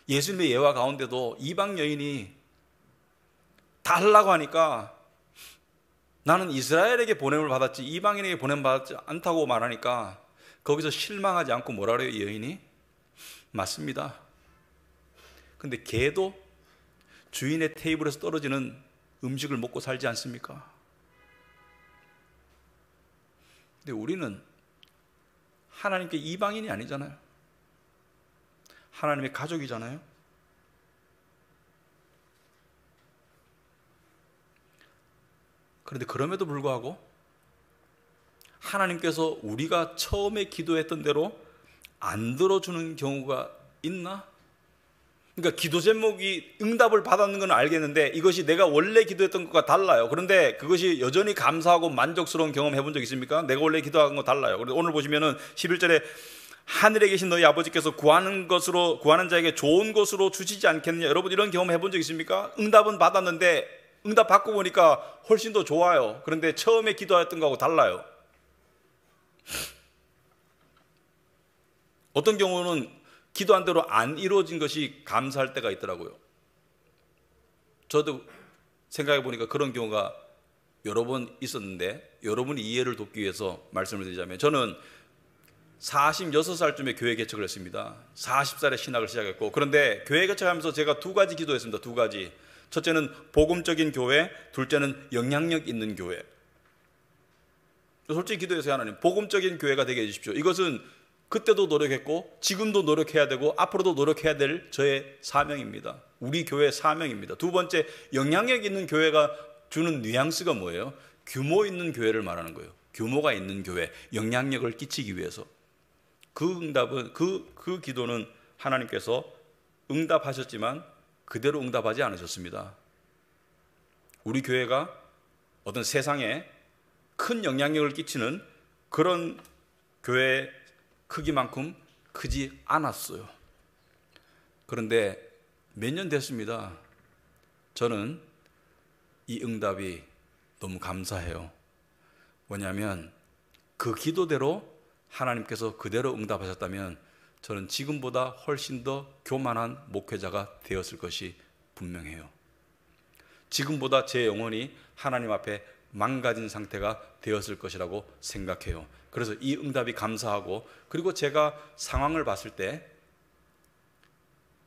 예수님의 예화 가운데도 이방 여인이 다 하려고 하니까 나는 이스라엘에게 보냄을 받았지 이방인에게 보냄을 받지 않다고 말하니까 거기서 실망하지 않고 뭐라 그래요? 이 여인이? 맞습니다. 근데 개도 주인의 테이블에서 떨어지는 음식을 먹고 살지 않습니까? 근데 우리는 하나님께 이방인이 아니잖아요. 하나님의 가족이잖아요. 그런데 그럼에도 불구하고 하나님께서 우리가 처음에 기도했던 대로 안 들어주는 경우가 있나? 그러니까 기도 제목이 응답을 받았는 건 알겠는데 이것이 내가 원래 기도했던 것과 달라요. 그런데 그것이 여전히 감사하고 만족스러운 경험 해본 적 있습니까? 내가 원래 기도한 거 달라요. 그런데 오늘 보시면은 11절에 하늘에 계신 너희 아버지께서 구하는 자에게 좋은 것으로 주시지 않겠느냐. 여러분 이런 경험 해본 적 있습니까? 응답은 받았는데 응답 받고 보니까 훨씬 더 좋아요. 그런데 처음에 기도했던 거하고 달라요. 어떤 경우는 기도한 대로 안 이루어진 것이 감사할 때가 있더라고요. 저도 생각해 보니까 그런 경우가 여러 번 있었는데 여러분이 이해를 돕기 위해서 말씀을 드리자면 저는 46살쯤에 교회 개척을 했습니다. 40살에 신학을 시작했고 그런데 교회 개척하면서 제가 두 가지 기도했습니다. 두 가지. 첫째는 복음적인 교회, 둘째는 영향력 있는 교회. 솔직히 기도해서요. 하나님 복음적인 교회가 되게 해주십시오. 이것은 그때도 노력했고 지금도 노력해야 되고 앞으로도 노력해야 될 저의 사명입니다. 우리 교회의 사명입니다. 두 번째, 영향력 있는 교회가 주는 뉘앙스가 뭐예요? 규모 있는 교회를 말하는 거예요. 규모가 있는 교회, 영향력을 끼치기 위해서. 그 응답은 그 기도는 하나님께서 응답하셨지만 그대로 응답하지 않으셨습니다. 우리 교회가 어떤 세상에 큰 영향력을 끼치는 그런 교회의 크기만큼 크지 않았어요. 그런데 몇 년 됐습니다. 저는 이 응답이 너무 감사해요. 뭐냐면 그 기도대로 하나님께서 그대로 응답하셨다면 저는 지금보다 훨씬 더 교만한 목회자가 되었을 것이 분명해요. 지금보다 제 영혼이 하나님 앞에 망가진 상태가 되었을 것이라고 생각해요. 그래서 이 응답이 감사하고 그리고 제가 상황을 봤을 때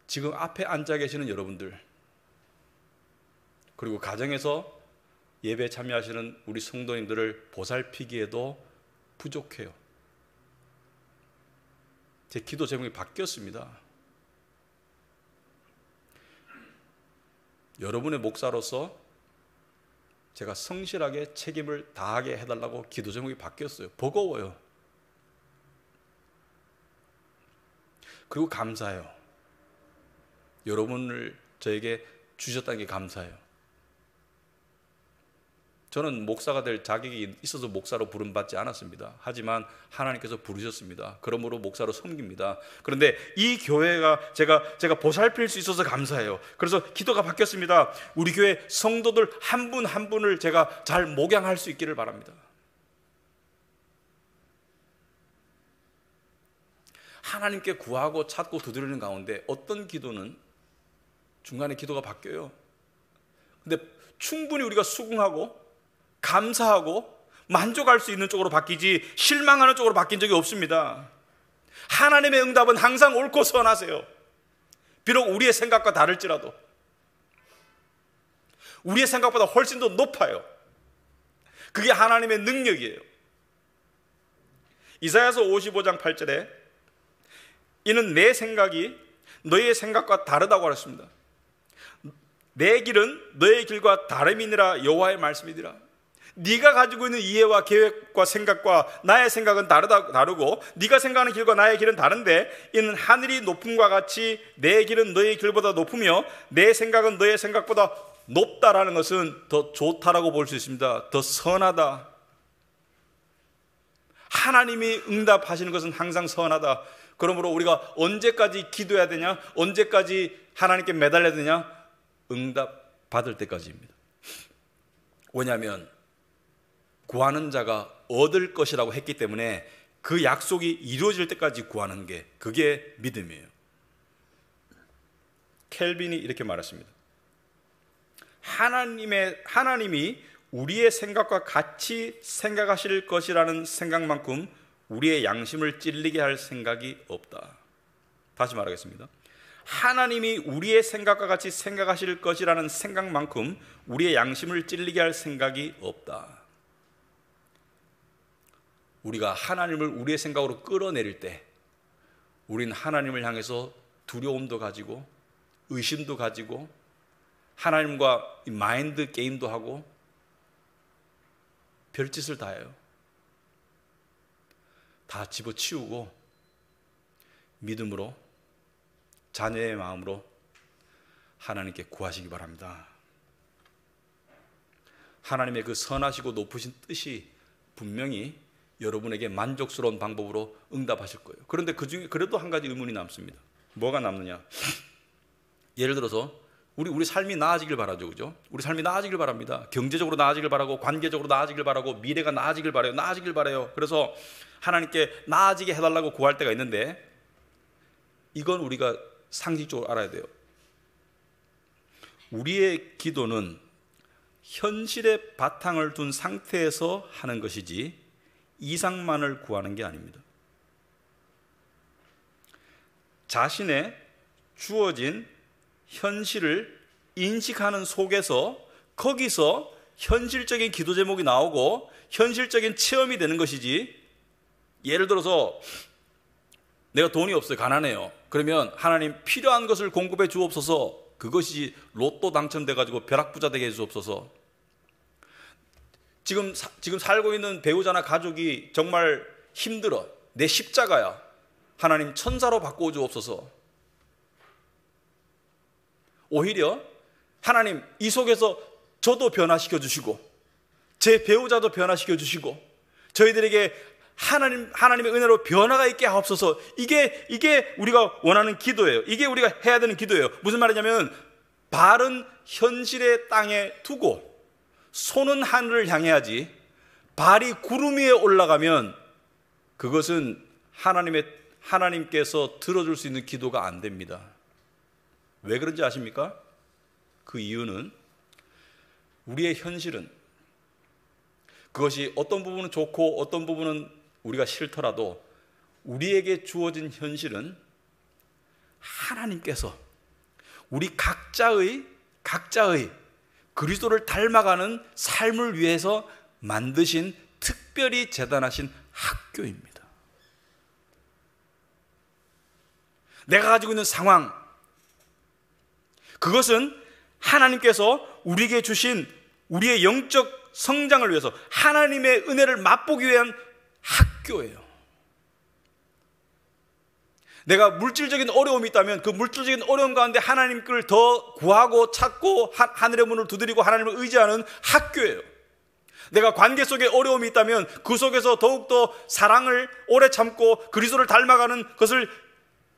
지금 앞에 앉아 계시는 여러분들 그리고 가정에서 예배에 참여하시는 우리 성도님들을 보살피기에도 부족해요. 제 기도 제목이 바뀌었습니다. 여러분의 목사로서 제가 성실하게 책임을 다하게 해달라고 기도 제목이 바뀌었어요. 버거워요. 그리고 감사해요. 여러분을 저에게 주셨다는 게 감사해요. 저는 목사가 될 자격이 있어서 목사로 부름받지 않았습니다. 하지만 하나님께서 부르셨습니다. 그러므로 목사로 섬깁니다. 그런데 이 교회가 제가 보살필 수 있어서 감사해요. 그래서 기도가 바뀌었습니다. 우리 교회 성도들 한 분 한 분을 제가 잘 목양할 수 있기를 바랍니다. 하나님께 구하고 찾고 두드리는 가운데 어떤 기도는 중간에 기도가 바뀌어요. 근데 충분히 우리가 수긍하고 감사하고 만족할 수 있는 쪽으로 바뀌지 실망하는 쪽으로 바뀐 적이 없습니다. 하나님의 응답은 항상 옳고 선하세요. 비록 우리의 생각과 다를지라도 우리의 생각보다 훨씬 더 높아요. 그게 하나님의 능력이에요. 이사야서 55장 8절에 이는 내 생각이 너희의 생각과 다르다고 하셨습니다. 내 길은 너의 길과 다름이니라 여호와의 말씀이니라. 네가 가지고 있는 이해와 계획과 생각과 나의 생각은 다르고 네가 생각하는 길과 나의 길은 다른데 이는 하늘이 높음과 같이 내 길은 너의 길보다 높으며 내 생각은 너의 생각보다 높다라는 것은 더 좋다라고 볼 수 있습니다. 더 선하다. 하나님이 응답하시는 것은 항상 선하다. 그러므로 우리가 언제까지 기도해야 되냐? 언제까지 하나님께 매달려야 되냐? 응답 받을 때까지입니다. 왜냐하면 구하는 자가 얻을 것이라고 했기 때문에 그 약속이 이루어질 때까지 구하는 게, 그게 믿음이에요. 켈빈이 이렇게 말했습니다. 하나님이 우리의 생각과 같이 생각하실 것이라는 생각만큼 우리의 양심을 찔리게 할 생각이 없다. 다시 말하겠습니다. 하나님이 우리의 생각과 같이 생각하실 것이라는 생각만큼 우리의 양심을 찔리게 할 생각이 없다. 우리가 하나님을 우리의 생각으로 끌어내릴 때 우린 하나님을 향해서 두려움도 가지고 의심도 가지고 하나님과 마인드 게임도 하고 별짓을 다 해요. 다 집어치우고 믿음으로, 자녀의 마음으로 하나님께 구하시기 바랍니다. 하나님의 그 선하시고 높으신 뜻이 분명히 여러분에게 만족스러운 방법으로 응답하실 거예요. 그런데 그 중에 그래도 한 가지 의문이 남습니다. 뭐가 남느냐? 예를 들어서 우리 삶이 나아지길 바라죠, 그죠? 우리 삶이 나아지길 바랍니다. 경제적으로 나아지길 바라고, 관계적으로 나아지길 바라고, 미래가 나아지길 바라요. 나아지길 바라요. 그래서 하나님께 나아지게 해달라고 구할 때가 있는데, 이건 우리가 상식적으로 알아야 돼요. 우리의 기도는 현실의 바탕을 둔 상태에서 하는 것이지 이상만을 구하는 게 아닙니다. 자신의 주어진 현실을 인식하는 속에서, 거기서 현실적인 기도 제목이 나오고 현실적인 체험이 되는 것이지, 예를 들어서 내가 돈이 없어요. 가난해요. 그러면 하나님 필요한 것을 공급해 주옵소서. 그것이 로또 당첨돼 가지고 벼락부자 되게 해 주옵소서. 지금 살고 있는 배우자나 가족이 정말 힘들어. 내 십자가야. 하나님 천사로 바꾸어 주옵소서. 오히려 하나님 이 속에서 저도 변화시켜 주시고 제 배우자도 변화시켜 주시고 저희들에게 하나님의 은혜로 변화가 있게 하옵소서. 이게 우리가 원하는 기도예요. 이게 우리가 해야 되는 기도예요. 무슨 말이냐면 발은 현실의 땅에 두고 손은 하늘을 향해야지, 발이 구름 위에 올라가면 그것은 하나님께서 들어줄 수 있는 기도가 안 됩니다. 왜 그런지 아십니까? 그 이유는 우리의 현실은, 그것이 어떤 부분은 좋고 어떤 부분은 우리가 싫더라도 우리에게 주어진 현실은 하나님께서 우리 각자의 그리스도를 닮아가는 삶을 위해서 만드신 특별히 재단하신 학교입니다. 내가 가지고 있는 상황, 그것은 하나님께서 우리에게 주신 우리의 영적 성장을 위해서 하나님의 은혜를 맛보기 위한 학교예요. 내가 물질적인 어려움이 있다면 그 물질적인 어려움 가운데 하나님을 더 구하고 찾고 하늘의 문을 두드리고 하나님을 의지하는 학교예요. 내가 관계 속에 어려움이 있다면 그 속에서 더욱더 사랑을 오래 참고 그리스도를 닮아가는 것을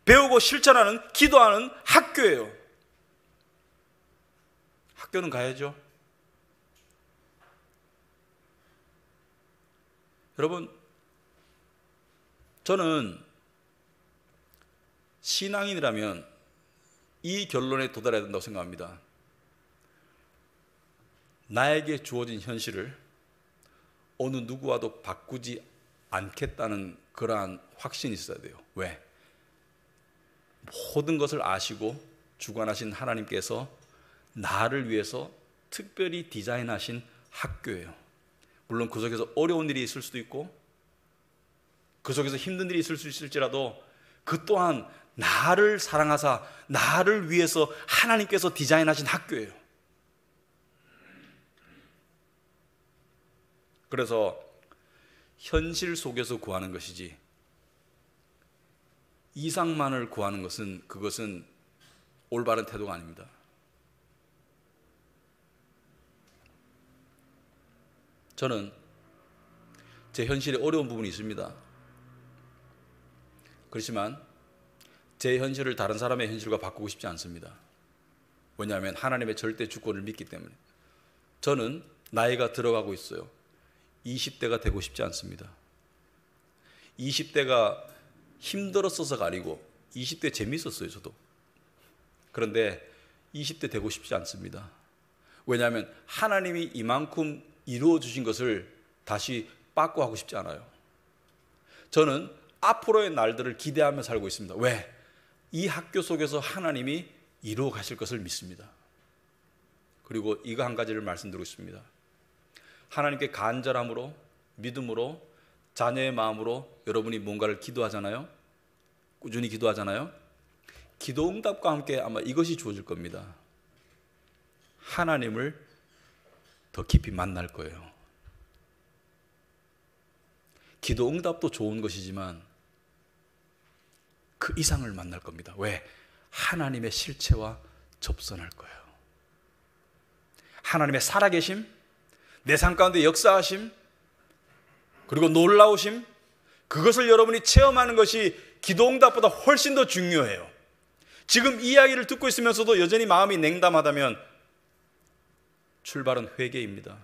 배우고 실천하는, 기도하는 학교예요. 학교는 가야죠. 여러분, 저는 신앙인이라면 이 결론에 도달해야 된다고 생각합니다. 나에게 주어진 현실을 어느 누구와도 바꾸지 않겠다는 그러한 확신이 있어야 돼요. 왜? 모든 것을 아시고 주관하신 하나님께서 나를 위해서 특별히 디자인하신 학교예요. 물론 그 속에서 어려운 일이 있을 수도 있고 그 속에서 힘든 일이 있을 수 있을지라도 그 또한 나를 사랑하사 나를 위해서 하나님께서 디자인하신 학교예요. 그래서 현실 속에서 구하는 것이지 이상만을 구하는 것은, 그것은 올바른 태도가 아닙니다. 저는 제 현실에 어려운 부분이 있습니다. 그렇지만 제 현실을 다른 사람의 현실과 바꾸고 싶지 않습니다. 왜냐하면 하나님의 절대 주권을 믿기 때문에. 저는 나이가 들어가고 있어요. 20대가 되고 싶지 않습니다. 20대가 힘들었어서가 아니고 20대 재밌었어요, 저도. 그런데 20대 되고 싶지 않습니다. 왜냐하면 하나님이 이만큼 이루어 주신 것을 다시 빠꾸 하고 싶지 않아요. 저는 앞으로의 날들을 기대하며 살고 있습니다. 왜? 이 학교 속에서 하나님이 이루어 가실 것을 믿습니다. 그리고 이거 한 가지를 말씀드리고 싶습니다. 하나님께 간절함으로, 믿음으로, 자녀의 마음으로 여러분이 뭔가를 기도하잖아요. 꾸준히 기도하잖아요. 기도 응답과 함께 아마 이것이 주어질 겁니다. 하나님을 더 깊이 만날 거예요. 기도 응답도 좋은 것이지만 그 이상을 만날 겁니다. 왜? 하나님의 실체와 접선할 거예요. 하나님의 살아계심, 내 삶 가운데 역사하심, 그리고 놀라우심, 그것을 여러분이 체험하는 것이 기도응답보다 훨씬 더 중요해요. 지금 이야기를 듣고 있으면서도 여전히 마음이 냉담하다면 출발은 회개입니다.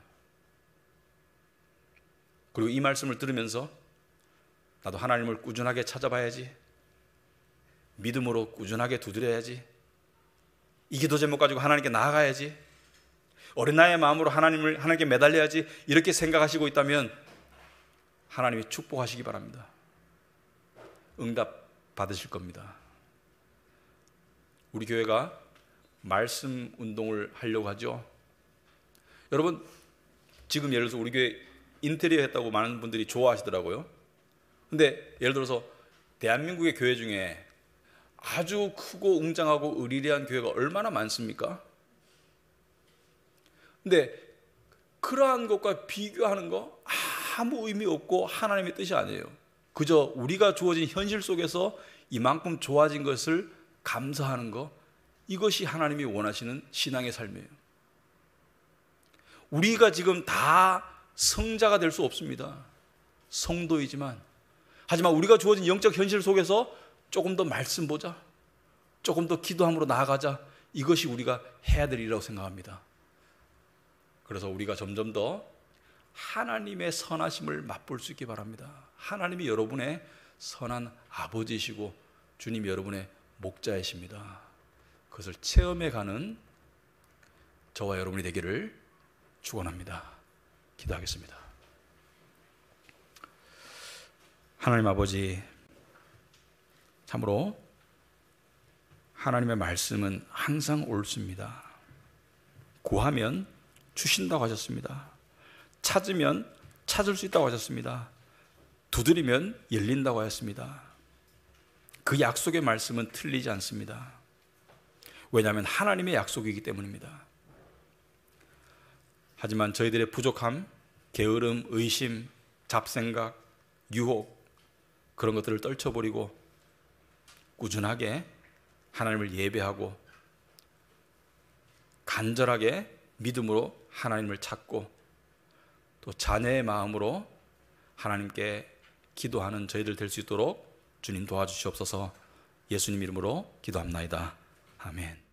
그리고 이 말씀을 들으면서 나도 하나님을 꾸준하게 찾아봐야지, 믿음으로 꾸준하게 두드려야지, 이 기도 제목 가지고 하나님께 나아가야지, 어린 나이의 마음으로 하나님께 매달려야지, 이렇게 생각하시고 있다면 하나님이 축복하시기 바랍니다. 응답 받으실 겁니다. 우리 교회가 말씀 운동을 하려고 하죠. 여러분, 지금 예를 들어서 우리 교회 인테리어 했다고 많은 분들이 좋아하시더라고요. 근데 예를 들어서 대한민국의 교회 중에 아주 크고 웅장하고 의리리한 교회가 얼마나 많습니까? 근데 그러한 것과 비교하는 거 아무 의미 없고 하나님의 뜻이 아니에요. 그저 우리가 주어진 현실 속에서 이만큼 좋아진 것을 감사하는 거, 이것이 하나님이 원하시는 신앙의 삶이에요. 우리가 지금 다 성자가 될 수 없습니다. 성도이지만, 하지만 우리가 주어진 영적 현실 속에서 조금 더 말씀 보자, 조금 더 기도함으로 나아가자, 이것이 우리가 해야 될 일이라고 생각합니다. 그래서 우리가 점점 더 하나님의 선하심을 맛볼 수 있기 바랍니다. 하나님이 여러분의 선한 아버지이시고 주님이 여러분의 목자이십니다. 그것을 체험해가는 저와 여러분이 되기를 축원합니다. 기도하겠습니다. 하나님 아버지, 참으로 하나님의 말씀은 항상 옳습니다. 구하면 주신다고 하셨습니다. 찾으면 찾을 수 있다고 하셨습니다. 두드리면 열린다고 하였습니다. 그 약속의 말씀은 틀리지 않습니다. 왜냐하면 하나님의 약속이기 때문입니다. 하지만 저희들의 부족함, 게으름, 의심, 잡생각, 유혹, 그런 것들을 떨쳐버리고 꾸준하게 하나님을 예배하고 간절하게 믿음으로 하나님을 찾고 또 자녀의 마음으로 하나님께 기도하는 저희들 될 수 있도록 주님 도와주시옵소서. 예수님 이름으로 기도합나이다. 아멘.